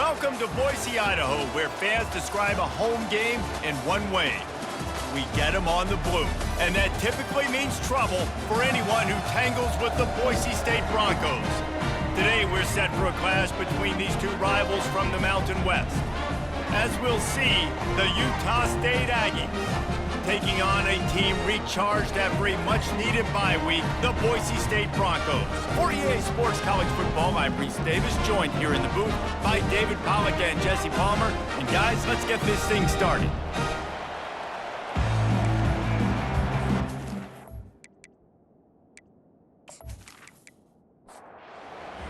Welcome to Boise, Idaho, where fans describe a home game in one way. We get them on the blue, and that typically means trouble for anyone who tangles with the Boise State Broncos. Today, we're set for a clash between these two rivals from the Mountain West. As we'll see, the Utah State Aggies taking on a team recharged after a much-needed bye week, the Boise State Broncos. For EA Sports College Football, I'm Reese Davis, joined here in the booth by David Pollack and Jesse Palmer. And guys, let's get this thing started.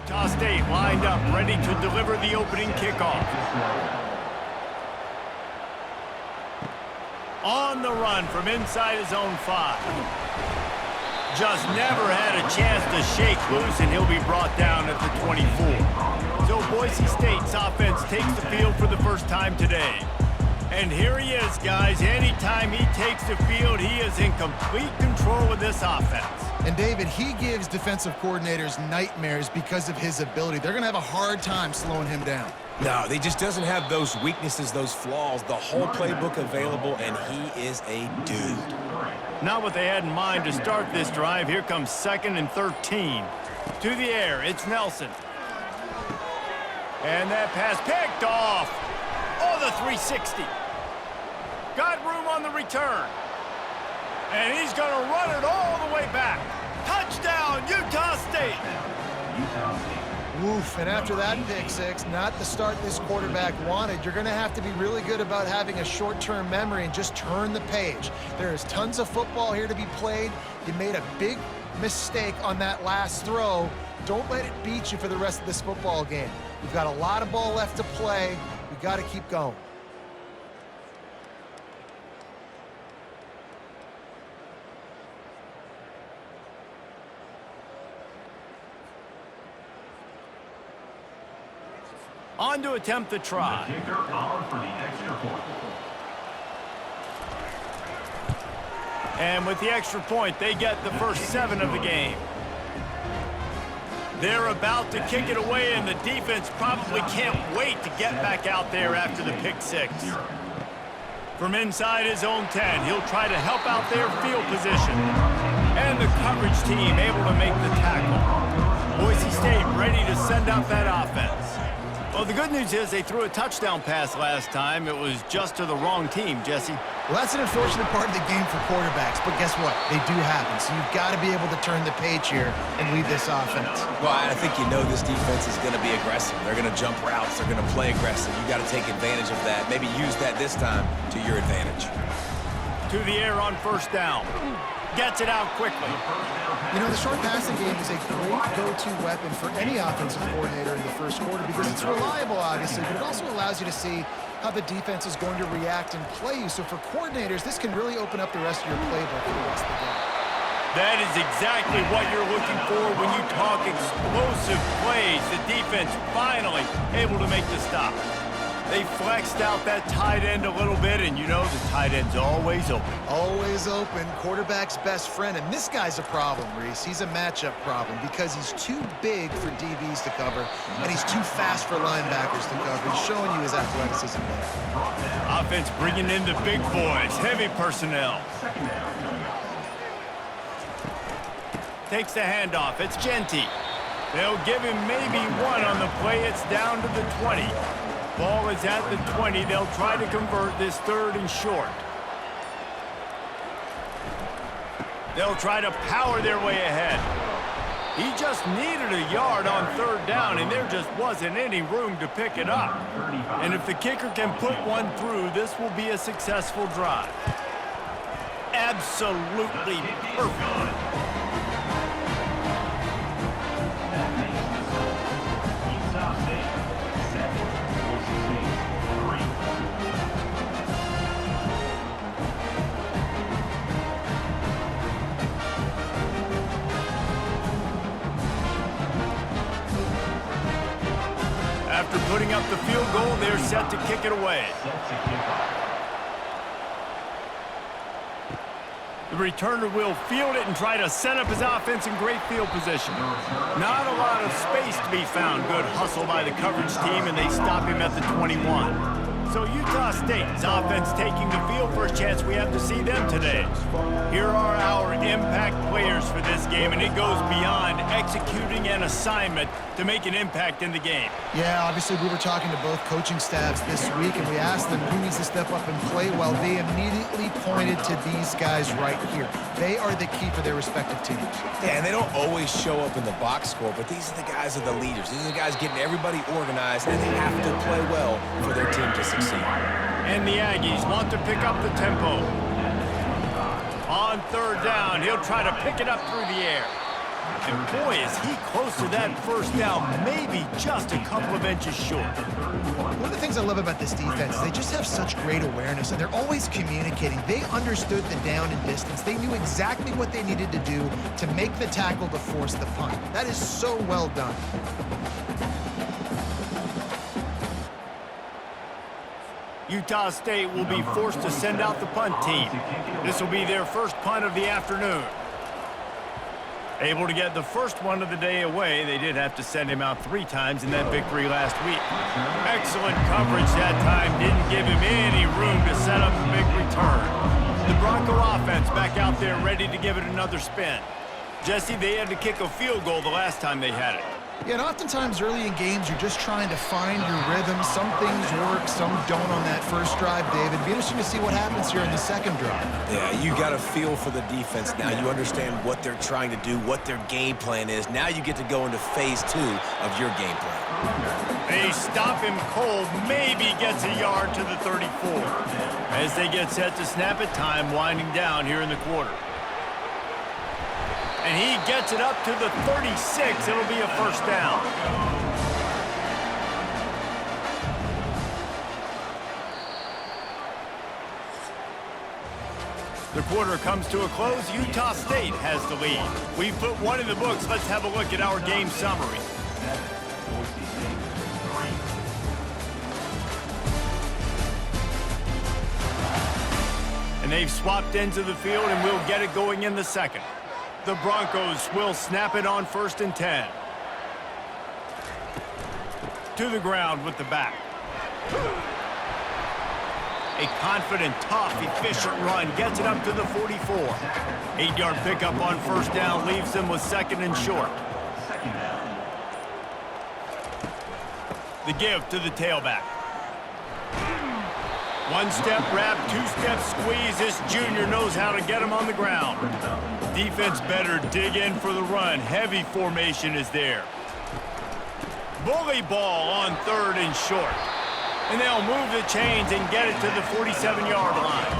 Utah State lined up, ready to deliver the opening kickoff. On the run from inside his own 5. Just never had a chance to shake loose, and he'll be brought down at the 24. So Boise State's offense takes the field for the first time today. And here he is, guys. Anytime he takes the field, he is in complete control of this offense. And David, he gives defensive coordinators nightmares because of his ability. They're going to have a hard time slowing him down. No, he just doesn't have those weaknesses, those flaws, the whole playbook available, and he is a dude. Not what they had in mind to start this drive. Here comes 2nd and 13. To the air, it's Nelson. And that pass picked off. Oh, the 360. Got room on the return. And he's going to run it all the way back. Touchdown, Utah State. Oof, and after that pick six, not the start this quarterback wanted. You're going to have to be really good about having a short-term memory and just turn the page. There is tons of football here to be played. You made a big mistake on that last throw. Don't let it beat you for the rest of this football game. We've got a lot of ball left to play. We've got to keep going. On to attempt the try. The kicker on for the extra point. And with the extra point, they get the first 7 of the game. They're about to kick it away, and the defense probably can't wait to get back out there after the pick 6. From inside his own 10, he'll try to help out their field position. And the coverage team able to make the tackle. Boise State ready to send out that offense. Well, the good news is they threw a touchdown pass last time. It was just to the wrong team, Jesse. Well, that's an unfortunate part of the game for quarterbacks, but guess what? They do happen, so you've got to be able to turn the page here and lead this offense. Well, I think you know this defense is going to be aggressive. They're going to jump routes. They're going to play aggressive. You got to take advantage of that. Maybe use that this time to your advantage. To the air on first down. Gets it out quickly. You know, the short passing game is a great go-to weapon for any offensive coordinator in the first quarter because it's reliable, obviously, but it also allows you to see how the defense is going to react and play you. So for coordinators, this can really open up the rest of your playbook for the rest of the game. That is exactly what you're looking for when you talk explosive plays. The defense finally able to make the stop. They flexed out that tight end a little bit, and you know the tight end's always open. Always open, quarterback's best friend. And this guy's a problem, Reese. He's a matchup problem because he's too big for DBs to cover, and he's too fast for linebackers to cover. He's showing you his athleticism there. Offense bringing in the big boys, heavy personnel. Takes the handoff. It's Genty. They'll give him maybe 1 on the play. It's down to the 20. Ball is at the 20. They'll try to convert this 3rd and short. They'll try to power their way ahead. He just needed a yard on 3rd down, and there just wasn't any room to pick it up. And if the kicker can put one through, this will be a successful drive. Absolutely perfect. After putting up the field goal, they're set to kick it away. The returner will field it and try to set up his offense in great field position. Not a lot of space to be found. Good hustle by the coverage team, and they stop him at the 21. So Utah State's offense taking the field. First chance we have to see them today. Here are our impact players for this game, and it goes beyond executing an assignment to make an impact in the game. Yeah, obviously we were talking to both coaching staffs this week, and we asked them who needs to step up and play well. They immediately pointed to these guys right here. They are the key for their respective teams. Yeah, and they don't always show up in the box score, but these are the guys that are the leaders. These are the guys getting everybody organized, and they have to play well for their team to succeed. And the Aggies want to pick up the tempo. On third down, he'll try to pick it up through the air. And boy, is he close to that first down, maybe just a couple of inches short. One of the things I love about this defense is they just have such great awareness, and they're always communicating. They understood the down and distance. They knew exactly what they needed to do to make the tackle to force the punt. That is so well done. Utah State will be forced to send out the punt team. This will be their first punt of the afternoon. Able to get the first one of the day away. They did have to send him out 3 times in that victory last week. Excellent coverage that time. Didn't give him any room to set up a big return. The Bronco offense back out there ready to give it another spin. Jesse, they had to kick a field goal the last time they had it. Yeah, and oftentimes early in games, you're just trying to find your rhythm. Some things work, some don't on that first drive, David. It'd be interesting to see what happens here in the second drive. Yeah, you got a feel for the defense now. You understand what they're trying to do, what their game plan is. Now you get to go into phase 2 of your game plan. They stop him cold, maybe gets a yard to the 34. As they get set to snap it, time winding down here in the quarter. And he gets it up to the 36. It'll be a first down. The quarter comes to a close. Utah State has the lead. We put one in the books. Let's have a look at our game summary. And they've swapped into the field, and we'll get it going in the second. The Broncos will snap it on 1st and 10. To the ground with the back. A confident, tough, efficient run. Gets it up to the 44. 8-yard pickup on first down. Leaves them with 2nd and short. The give to the tailback. 1-step wrap, 2-step squeeze. This junior knows how to get him on the ground. Defense better dig in for the run. Heavy formation is there. Bully ball on 3rd and short. And they'll move the chains and get it to the 47-yard line.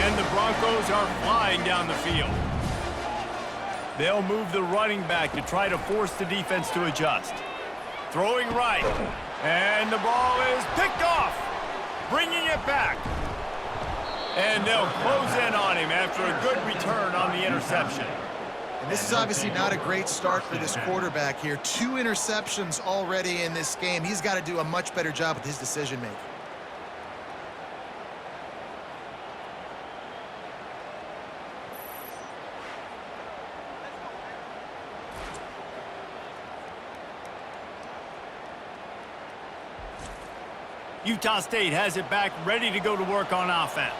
And the Broncos are flying down the field. They'll move the running back to try to force the defense to adjust. Throwing right. And the ball is picked off. Bringing it back. And they'll close in on him after a good return on the interception. And this is obviously not a great start for this quarterback here. 2 interceptions already in this game. He's got to do a much better job with his decision-making. Utah State has it back, ready to go to work on offense.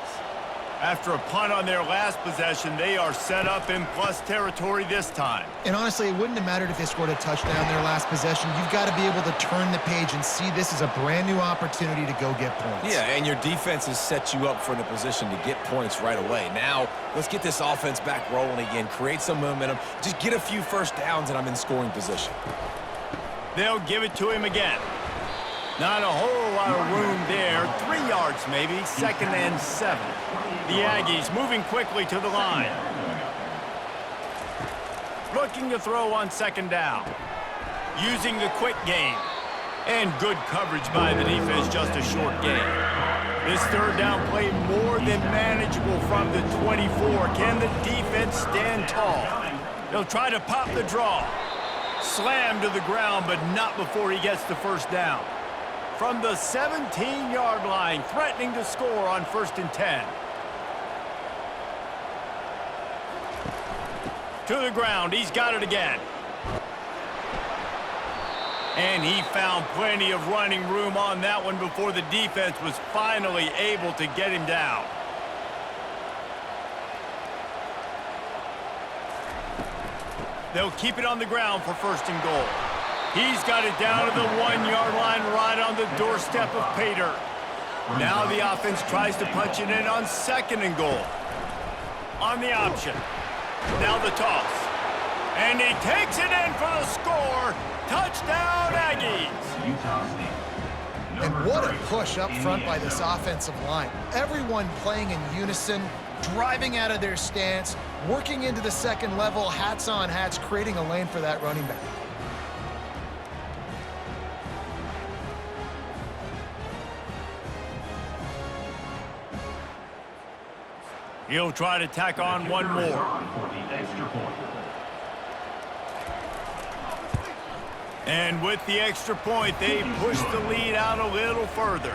After a punt on their last possession, they are set up in plus territory this time. And honestly, it wouldn't have mattered if they scored a touchdown their last possession. You've got to be able to turn the page and see this as a brand new opportunity to go get points. Yeah, and your defense has set you up for the position to get points right away. Now, let's get this offense back rolling again, create some momentum, just get a few first downs, and I'm in scoring position. They'll give it to him again. Not a whole lot of room there. 3 yards maybe, 2nd and 7. The Aggies moving quickly to the line. Looking to throw on 2nd down. Using the quick game. And good coverage by the defense, just a short gain. This 3rd down play more than manageable from the 24. Can the defense stand tall? They'll try to pop the draw. Slam to the ground, but not before he gets the first down. From the 17-yard line, threatening to score on 1st and 10. To the ground. He's got it again. And he found plenty of running room on that one before the defense was finally able to get him down. They'll keep it on the ground for 1st and goal. He's got it down to the 1-yard line right on the doorstep of pay dirt. Now the offense tries to punch it in on 2nd and goal. On the option. Now the toss. And he takes it in for the score. Touchdown, Aggies! Utah State. And what a push up front by this offensive line. Everyone playing in unison, driving out of their stance, working into the 2nd level, hats on hats, creating a lane for that running back. He'll try to tack on one more. For the extra point. And with the extra point, they push the lead out a little further.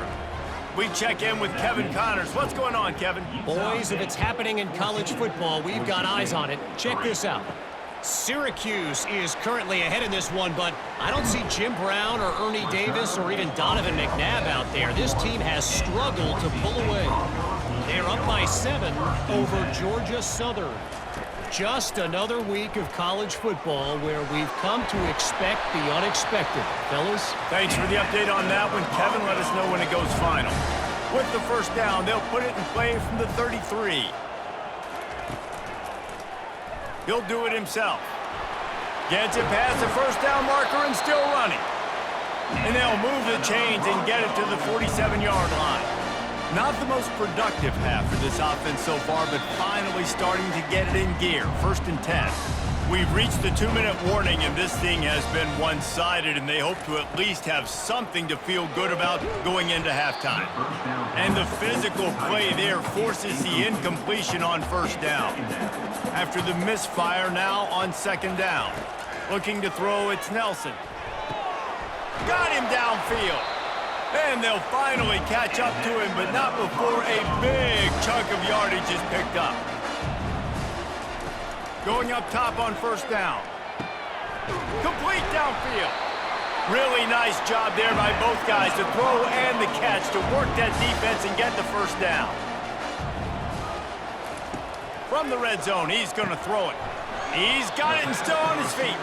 We check in with Kevin Connors. What's going on, Kevin? Boys, if it's happening in college football, we've got eyes on it. Check this out. Syracuse is currently ahead in this one, but I don't see Jim Brown or Ernie Davis or even Donovan McNabb out there. This team has struggled to pull away. They're up by 7 over Georgia Southern. Just another week of college football where we've come to expect the unexpected. Fellas? Thanks for the update on that one, Kevin. Let us know when it goes final. With the 1st down, they'll put it in play from the 33. He'll do it himself. Gets it past the 1st down marker and still running. And they'll move the chains and get it to the 47-yard line. Not the most productive half for this offense so far, but finally starting to get it in gear. 1st and 10. We've reached the 2-minute warning, and this thing has been one-sided, and they hope to at least have something to feel good about going into halftime. And the physical play there forces the incompletion on 1st down. After the misfire, now on 2nd down. Looking to throw, it's Nelson. Got him downfield. And they'll finally catch up to him, but not before a big chunk of yardage is picked up. Going up top on 1st down. Complete downfield. Really nice job there by both guys to throw and the catch to work that defense and get the 1st down. From the red zone, he's going to throw it. He's got it and still on his feet.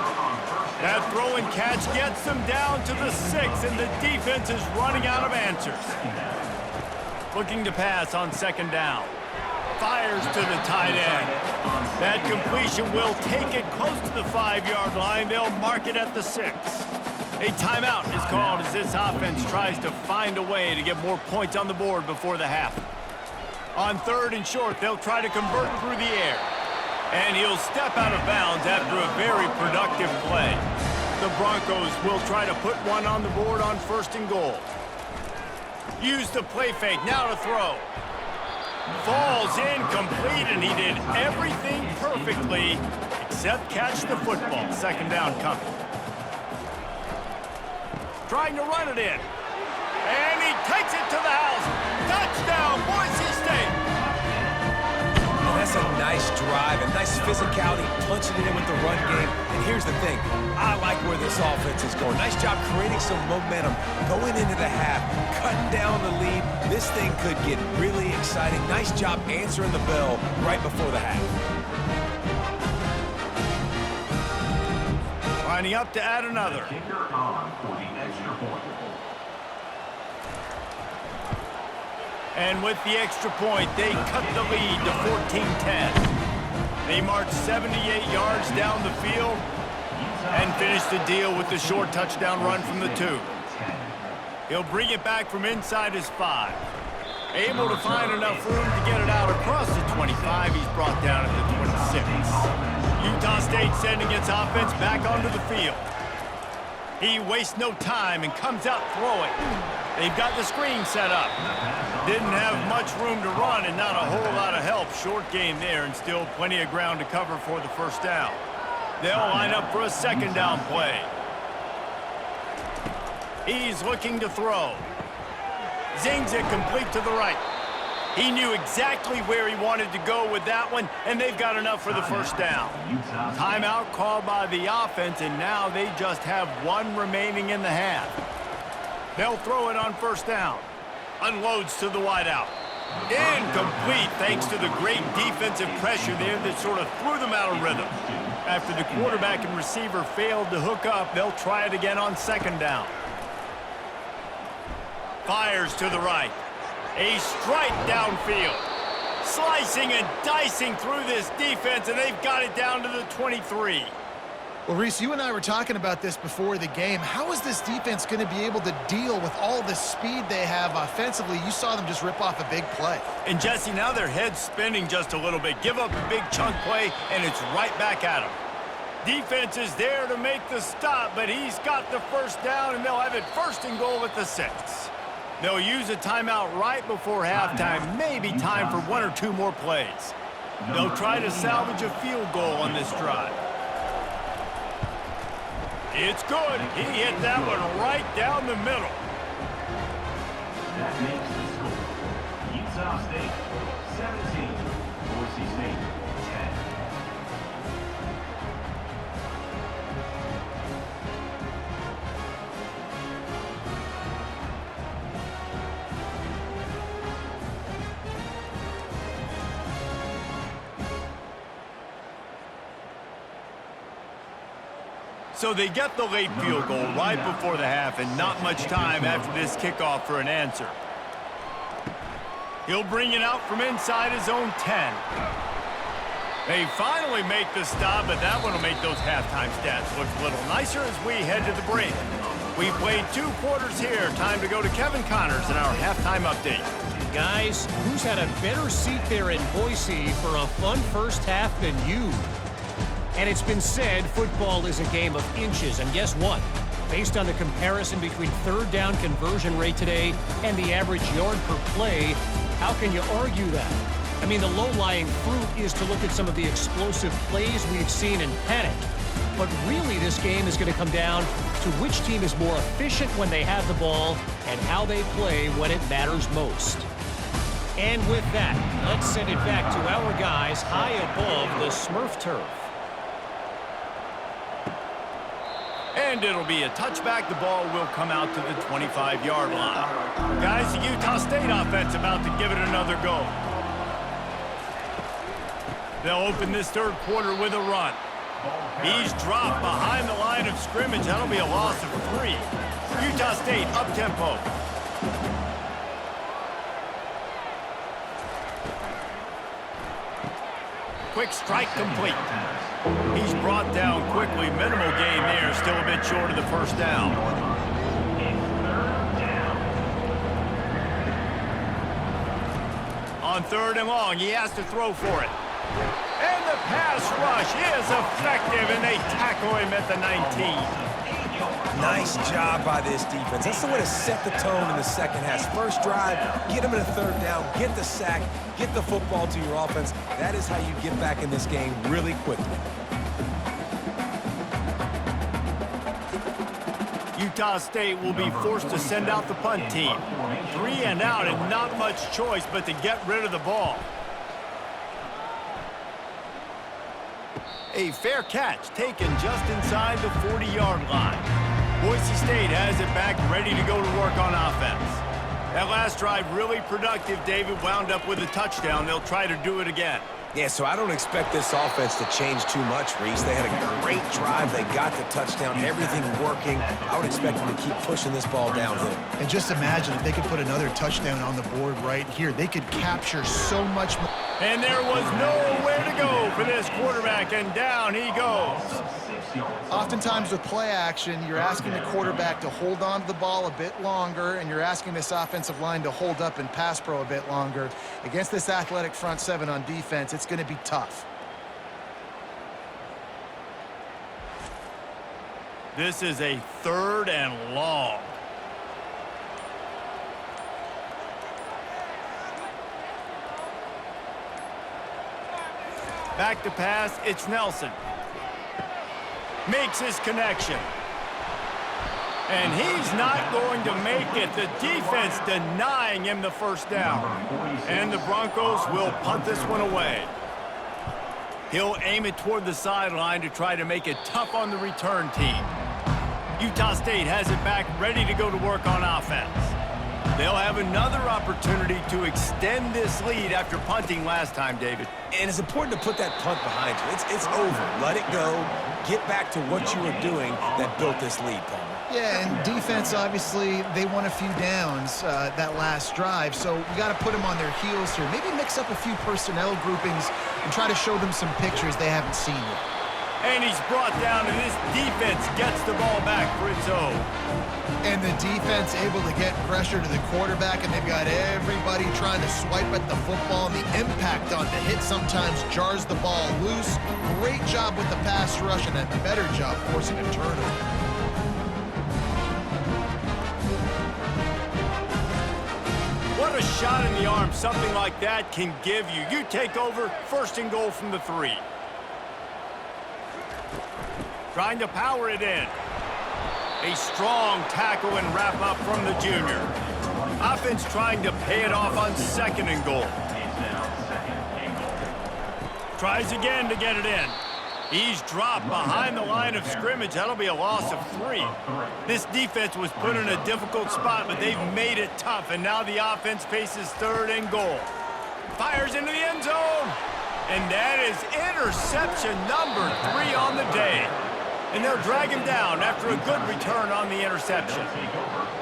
That throw and catch gets them down to the 6, and the defense is running out of answers. Looking to pass on 2nd down. Fires to the tight end. That completion will take it close to the 5-yard line. They'll mark it at the 6. A timeout is called as this offense tries to find a way to get more points on the board before the half. On 3rd and short, they'll try to convert through the air. And he'll step out of bounds after a very productive play. The Broncos will try to put one on the board on 1st and goal. Use the play fake, now to throw. Falls incomplete, and he did everything perfectly except catch the football. 2nd down coming. Trying to run it in. And he takes it to the house. Touchdown, Boise State. That's a nice drive, a nice physicality, punching it in with the run game. And here's the thing, I like where this offense is going. Nice job creating some momentum, going into the half, cutting down the lead. This thing could get really exciting. Nice job answering the bell right before the half. Lining up to add another. Kicker on for the extra point. And with the extra point, they cut the lead to 14-10. They march 78 yards down the field and finish the deal with the short touchdown run from the 2. He'll bring it back from inside his 5. Able to find enough room to get it out across the 25. He's brought down at the 26. Utah State sending its offense back onto the field. He wastes no time and comes out throwing. They've got the screen set up. Didn't have much room to run and not a whole lot of help. Short game there and still plenty of ground to cover for the 1st down. They'll line up for a 2nd down play. He's looking to throw. Zings it complete to the right. He knew exactly where he wanted to go with that one, and they've got enough for the first down. Timeout called by the offense, and now they just have one remaining in the half. They'll throw it on first down. Unloads to the wideout. Incomplete thanks to the great defensive pressure there that sort of threw them out of rhythm. After the quarterback and receiver failed to hook up, they'll try it again on second down. Fires to the right. A strike downfield. Slicing and dicing through this defense, and they've got it down to the 23. Well, Reese, you and I were talking about this before the game. How is this defense going to be able to deal with all the speed they have offensively? You saw them just rip off a big play. And, Jesse, now their head's spinning just a little bit. Give up a big chunk play, and it's right back at them. Defense is there to make the stop, but he's got the first down, and they'll have it first and goal at the 6. They'll use a timeout right before halftime, maybe time for one or two more plays. They'll try to salvage a field goal on this drive. It's good. He hit that one right down the middle. That makes the score. Utah State 17, Boise State 10. So they get the late field goal right before the half, and not much time after this kickoff for an answer. He'll bring it out from inside his own 10. They finally make the stop, but that one will make those halftime stats look a little nicer as we head to the break. We've played 2 quarters here. Time to go to Kevin Connors in our halftime update. Guys, who's had a better seat there in Boise for a fun first half than you? And it's been said football is a game of inches, and guess what? Based on the comparison between third down conversion rate today and the average yard per play, how can you argue that? I mean, the low-lying fruit is to look at some of the explosive plays we've seen in panic. But really, this game is going to come down to which team is more efficient when they have the ball and how they play when it matters most. And with that, let's send it back to our guys high above the Smurf turf. And it'll be a touchback. The ball will come out to the 25-yard line. Guys, the Utah State offense about to give it another go. They'll open this third quarter with a run. He's dropped behind the line of scrimmage. That'll be a loss of 3. Utah State up-tempo. Quick strike complete. He's brought down quickly. Minimal gain there. Still a bit short of the first down. On third and long, he has to throw for it. And the pass rush is effective, and they tackle him at the 19. Nice job by this defense. That's the way to set the tone in the second half. First drive, get them in a third down, get the sack, get the football to your offense. That is how you get back in this game really quickly. Utah State will be forced to send out the punt team. 3 and out, and not much choice but to get rid of the ball. A fair catch taken just inside the 40-yard line. Boise State has it back, ready to go to work on offense. That last drive really productive. David wound up with a touchdown. They'll try to do it again. Yeah, so I don't expect this offense to change too much, Reese. They had a great drive. They got the touchdown, everything working. I would expect them to keep pushing this ball downhill. And just imagine if they could put another touchdown on the board right here. They could capture so much more. And there was nowhere to go for this quarterback, and down he goes. Oftentimes with play action, you're asking the quarterback to hold on to the ball a bit longer, and you're asking this offensive line to hold up and pass pro a bit longer. Against this athletic front seven on defense, it's going to be tough. This is a third and long. Back to pass, it's Nelson. Makes his connection. And he's not going to make it. The defense denying him the first down. And the Broncos will punt this one away. He'll aim it toward the sideline to try to make it tough on the return team. Utah State has it back, ready to go to work on offense. They'll have another opportunity to extend this lead after punting last time, David. And it's important to put that punt behind you. It's over. Let it go. Get back to what you were doing that built this lead, Paul. Yeah, and defense, obviously, they won a few downs that last drive, so we got to put them on their heels here. Maybe mix up a few personnel groupings and try to show them some pictures they haven't seen yet. And he's brought down, and this defense gets the ball back for its own. And the defense able to get pressure to the quarterback, and they've got everybody trying to swipe at the football, and the impact on the hit sometimes jars the ball loose. Great job with the pass rush, and a better job forcing a turnover. What a shot in the arm something like that can give you. You take over, 1st and goal from the 3. Trying to power it in. A strong tackle and wrap up from the junior. Offense trying to pay it off on 2nd and goal. Tries again to get it in. He's dropped behind the line of scrimmage. That'll be a loss of 3. This defense was put in a difficult spot, but they've made it tough, and now the offense faces 3rd and goal. Fires into the end zone, and that is interception number 3 on the day. And they'll drag him down after a good return on the interception.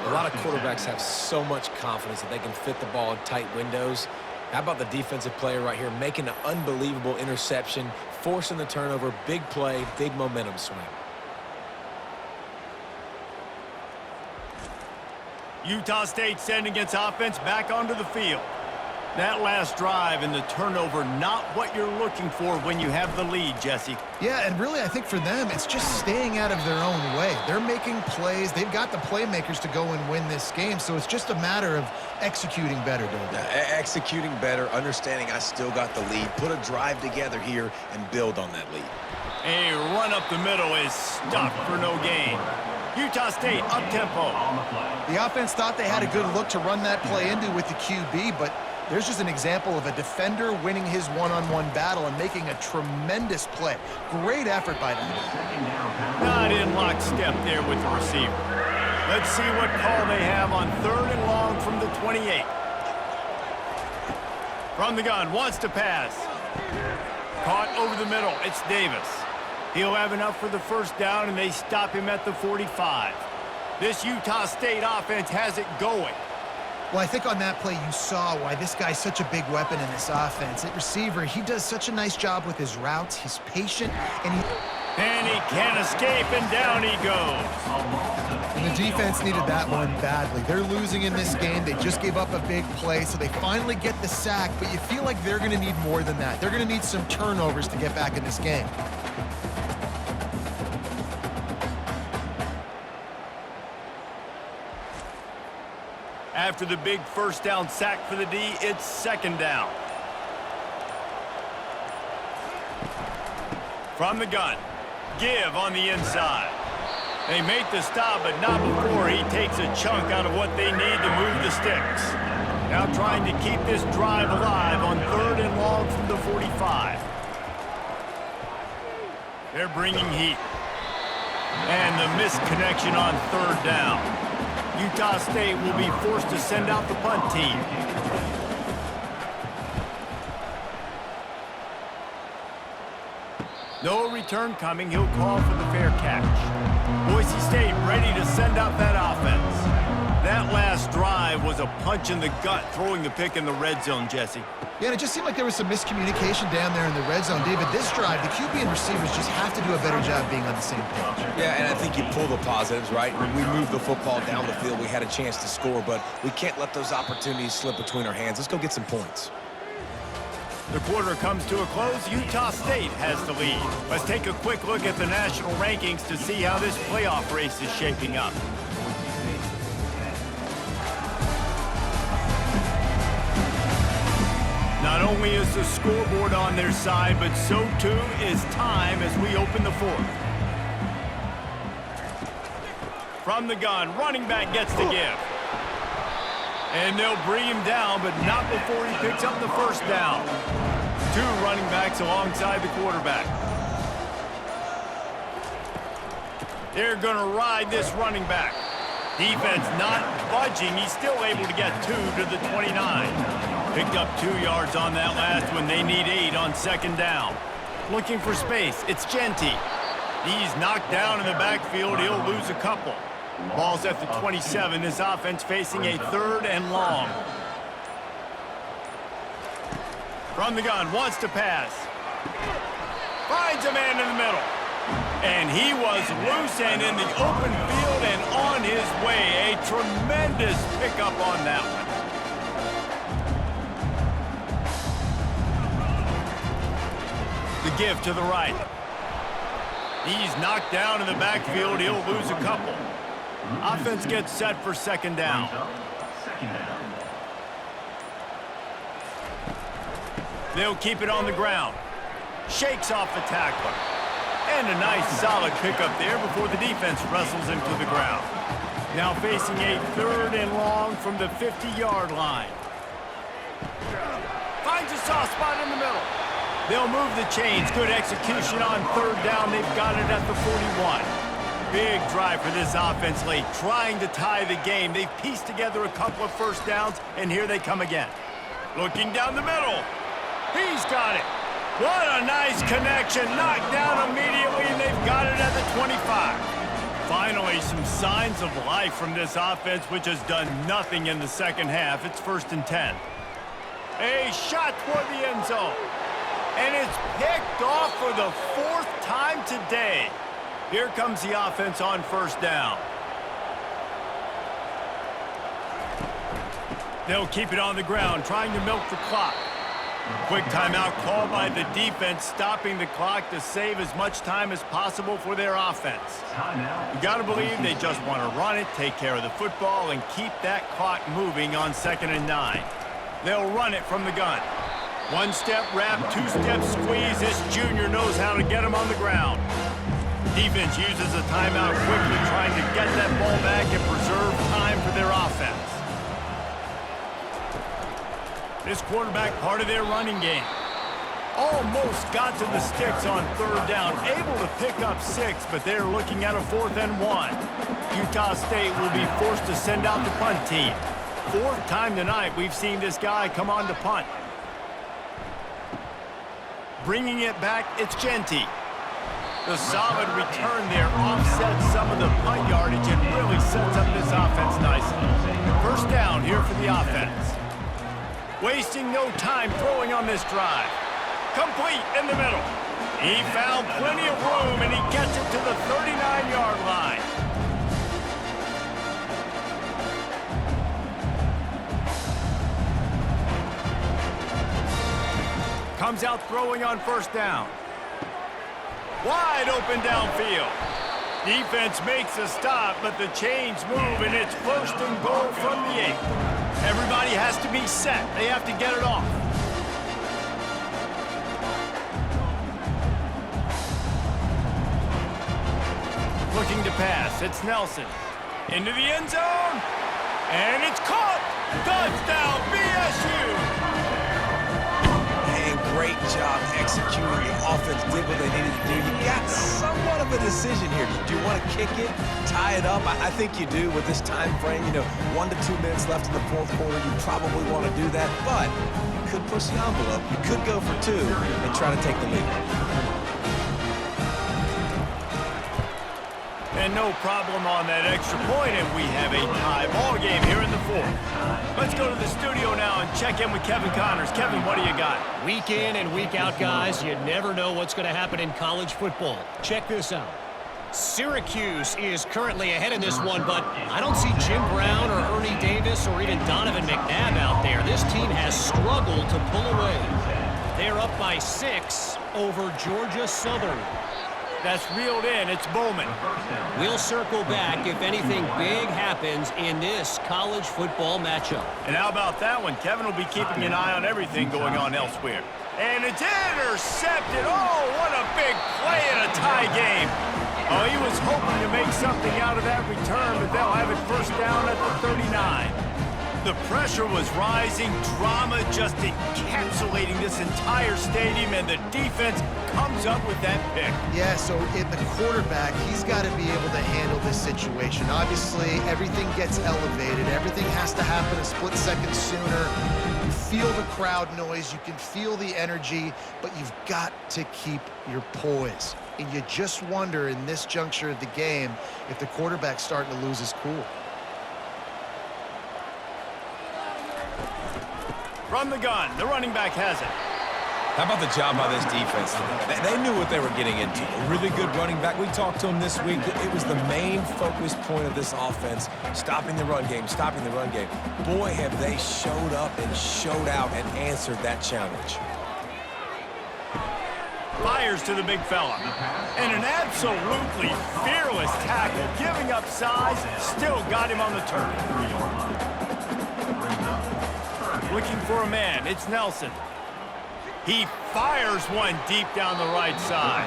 A lot of quarterbacks have so much confidence that they can fit the ball in tight windows. How about the defensive player right here making an unbelievable interception, forcing the turnover, big play, big momentum swing. Utah State sending its offense back onto the field. That last drive and the turnover, not what you're looking for when you have the lead, Jesse. Yeah, and really, I think for them, it's just staying out of their own way. They're making plays. They've got the playmakers to go and win this game, so it's just a matter of executing better, David. Executing better, understanding I still got the lead, put a drive together here and build on that lead. A run up the middle is stuck for no gain. Utah State up-tempo. The offense thought they had a good look to run that play into with the QB, but there's just an example of a defender winning his one-on-one battle and making a tremendous play. Great effort by them. Not in lockstep there with the receiver. Let's see what call they have on 3rd and long from the 28. From the gun, wants to pass. Caught over the middle, it's Davis. He'll have enough for the 1st down, and they stop him at the 45. This Utah State offense has it going. Well, I think on that play you saw why this guy's such a big weapon in this offense. At receiver, he does such a nice job with his routes. He's patient, and he can't escape, and down he goes. And the defense needed that one badly. They're losing in this game. They just gave up a big play, so they finally get the sack, but you feel like they're going to need more than that. They're going to need some turnovers to get back in this game. After the big 1st down sack for the D, it's 2nd down. From the gun, give on the inside. They make the stop, but not before he takes a chunk out of what they need to move the sticks. Now trying to keep this drive alive on 3rd and long from the 45. They're bringing heat. And the misconnection on 3rd down. Utah State will be forced to send out the punt team. No return coming. He'll call for the fair catch. Boise State ready to send out that offense. That last drive was a punch in the gut, throwing the pick in the red zone, Jesse. Yeah, and it just seemed like there was some miscommunication down there in the red zone. David, this drive, the QB and receivers just have to do a better job being on the same page. Yeah, and I think you pull the positives, right? When we moved the football down the field, we had a chance to score, but we can't let those opportunities slip between our hands. Let's go get some points. The quarter comes to a close. Utah State has the lead. Let's take a quick look at the national rankings to see how this playoff race is shaping up. Not only is the scoreboard on their side, but so too is time as we open the 4th. From the gun, running back gets the give. And they'll bring him down, but not before he picks up the first down. 2 running backs alongside the quarterback. They're going to ride this running back. Defense not budging. He's still able to get 2 to the 29. Picked up 2 yards on that last one. They need 8 on second down. Looking for space. It's Genty. He's knocked down in the backfield. He'll lose a couple. Ball's at the 27. This offense facing a 3rd and long. From the gun, wants to pass. Finds a man in the middle. And he was loose and in the open field and on his way. A tremendous pickup on that one. The give to the right. He's knocked down in the backfield. He'll lose a couple. Offense gets set for second down. They'll keep it on the ground. Shakes off the tackler. And a nice solid pickup there before the defense wrestles him to the ground. Now facing a 3rd and long from the 50-yard line. Finds a soft spot in the middle. They'll move the chains. Good execution on 3rd down. They've got it at the 41. Big drive for this offense late, trying to tie the game. They've pieced together a couple of first downs, and here they come again. Looking down the middle. He's got it. What a nice connection. Knocked down immediately, and they've got it at the 25. Finally, some signs of life from this offense, which has done nothing in the second half. It's 1st and 10. A shot toward the end zone. And it's picked off for the 4th time today. Here comes the offense on first down. They'll keep it on the ground, trying to milk the clock. Quick timeout called by the defense, stopping the clock to save as much time as possible for their offense. You got to believe they just want to run it, take care of the football, and keep that clock moving on 2nd and 9. They'll run it from the gun. 1-step wrap, 2-step squeeze. This junior knows how to get him on the ground. Defense uses a timeout quickly, trying to get that ball back and preserve time for their offense. This quarterback, part of their running game. Almost got to the sticks on 3rd down. Able to pick up 6, but they're looking at a 4th and 1. Utah State will be forced to send out the punt team. 4th time tonight we've seen this guy come on to punt. Bringing it back, it's Genty. The solid return there offsets some of the punt yardage and really sets up this offense nicely. First down here for the offense. Wasting no time throwing on this drive. Complete in the middle. He found plenty of room, and he gets it to the 39-yard line. Comes out throwing on first down. Wide open downfield. Defense makes a stop, but the chains move, and it's 1st and goal from the 8. Everybody has to be set. They have to get it off. Looking to pass. It's Nelson. Into the end zone. And it's caught. Touchdown, BSU. Great job executing. The offense did what they needed to do. You got somewhat of a decision here. Do you want to kick it, tie it up? I think you do with this time frame. 1 to 2 minutes left in the 4th quarter. You probably want to do that, but you could push the envelope. You could go for 2 and try to take the lead. And no problem on that extra point, and we have a tie ball game here in the 4th. Let's go to the studio now and check in with Kevin Connors. Kevin, what do you got? Week in and week out, guys, you never know what's going to happen in college football. Check this out. Syracuse is currently ahead in this one, but I don't see Jim Brown or Ernie Davis or even Donovan McNabb out there. This team has struggled to pull away. They're up by 6 over Georgia Southern. That's reeled in. It's Bowman. We'll circle back if anything big happens in this college football matchup. And how about that one? Kevin will be keeping an eye on everything going on elsewhere. And it's intercepted. Oh, what a big play in a tie game. Oh, he was hoping to make something out of that return, but they'll have it first down at the 39. The pressure was rising, drama just encapsulating this entire stadium, and the defense comes up with that pick. Yeah, so in the quarterback, he's got to be able to handle this situation. Obviously, everything gets elevated. Everything has to happen a split second sooner. You feel the crowd noise. You can feel the energy, but you've got to keep your poise. And you just wonder in this juncture of the game if the quarterback's starting to lose his cool. From the gun, the running back has it. How about the job by this defense? They knew what they were getting into. A really good running back. We talked to him this week. It was the main focus point of this offense, stopping the run game, stopping the run game. Boy, have they showed up and showed out and answered that challenge. Fires to the big fella. And an absolutely fearless tackle, giving up size, still got him on the turf. Looking for a man, it's Nelson. He fires one deep down the right side.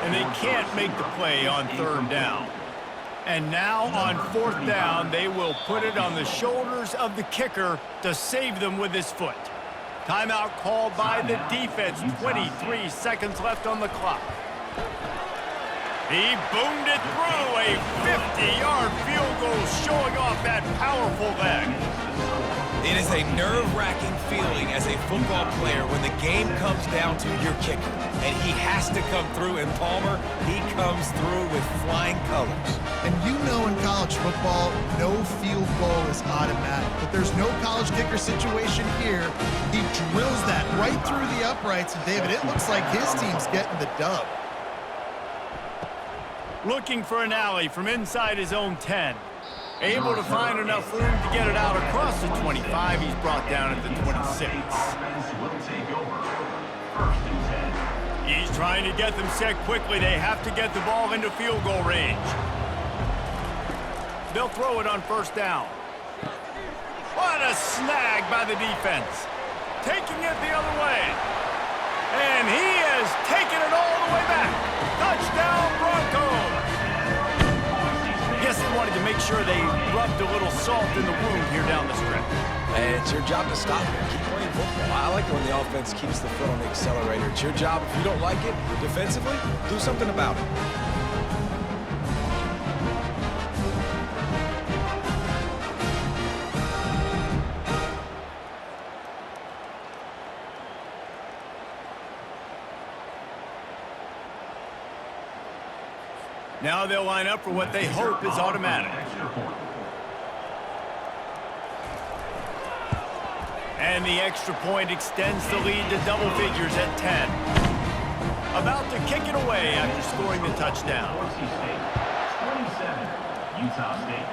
And they can't make the play on third down. And now on fourth down, they will put it on the shoulders of the kicker to save them with his foot. Timeout called by the defense. 23 seconds left on the clock. He boomed it through. A 50-yard field goal showing off that powerful leg. It is a nerve-wracking feeling as a football player when the game comes down to your kicker. And he has to come through, and Palmer, he comes through with flying colors. And you know in college football, no field goal is automatic. But there's no college kicker situation here. He drills that right through the uprights. And, David, it looks like his team's getting the dub. Looking for an alley from inside his own 10. Able to find enough room to get it out across the 25. He's brought down at the 26. He's trying to get them set quickly. They have to get the ball into field goal range. They'll throw it on first down. What a snag by the defense. Taking it the other way. And he has taken it all the way back. Touchdown, Broncos. Yes, they wanted to make sure they rubbed a little salt in the wound here down the stretch. And it's your job to stop it. Keep playing football. I like it when the offense keeps the foot on the accelerator. It's your job. If you don't like it defensively, do something about it. Now they'll line up for what they hope is automatic. And the extra point extends the lead to double figures at 10. About to kick it away after scoring the touchdown. Boise State, 27. Utah State,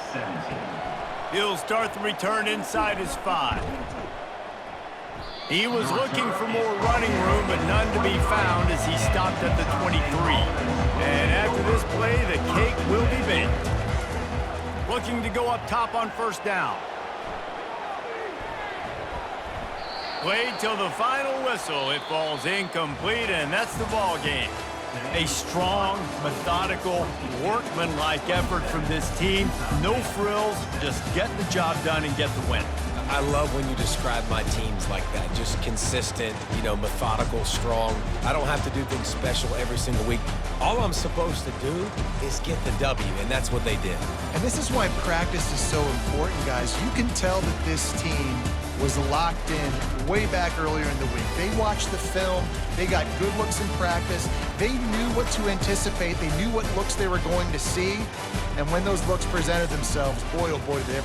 17. He'll start the return inside his 5. He was looking for more running room, but none to be found as he stopped at the 23. And after this play, the cake will be baked. Looking to go up top on first down. Played till the final whistle. It falls incomplete, and that's the ball game. A strong, methodical, workmanlike effort from this team. No frills, just get the job done and get the win. I love when you describe my teams like that. Just consistent, methodical, strong. I don't have to do things special every single week. All I'm supposed to do is get the W, and that's what they did. And this is why practice is so important, guys. You can tell that this team was locked in way back earlier in the week. They watched the film. They got good looks in practice. They knew what to anticipate. They knew what looks they were going to see. And when those looks presented themselves, boy, oh boy, did they ever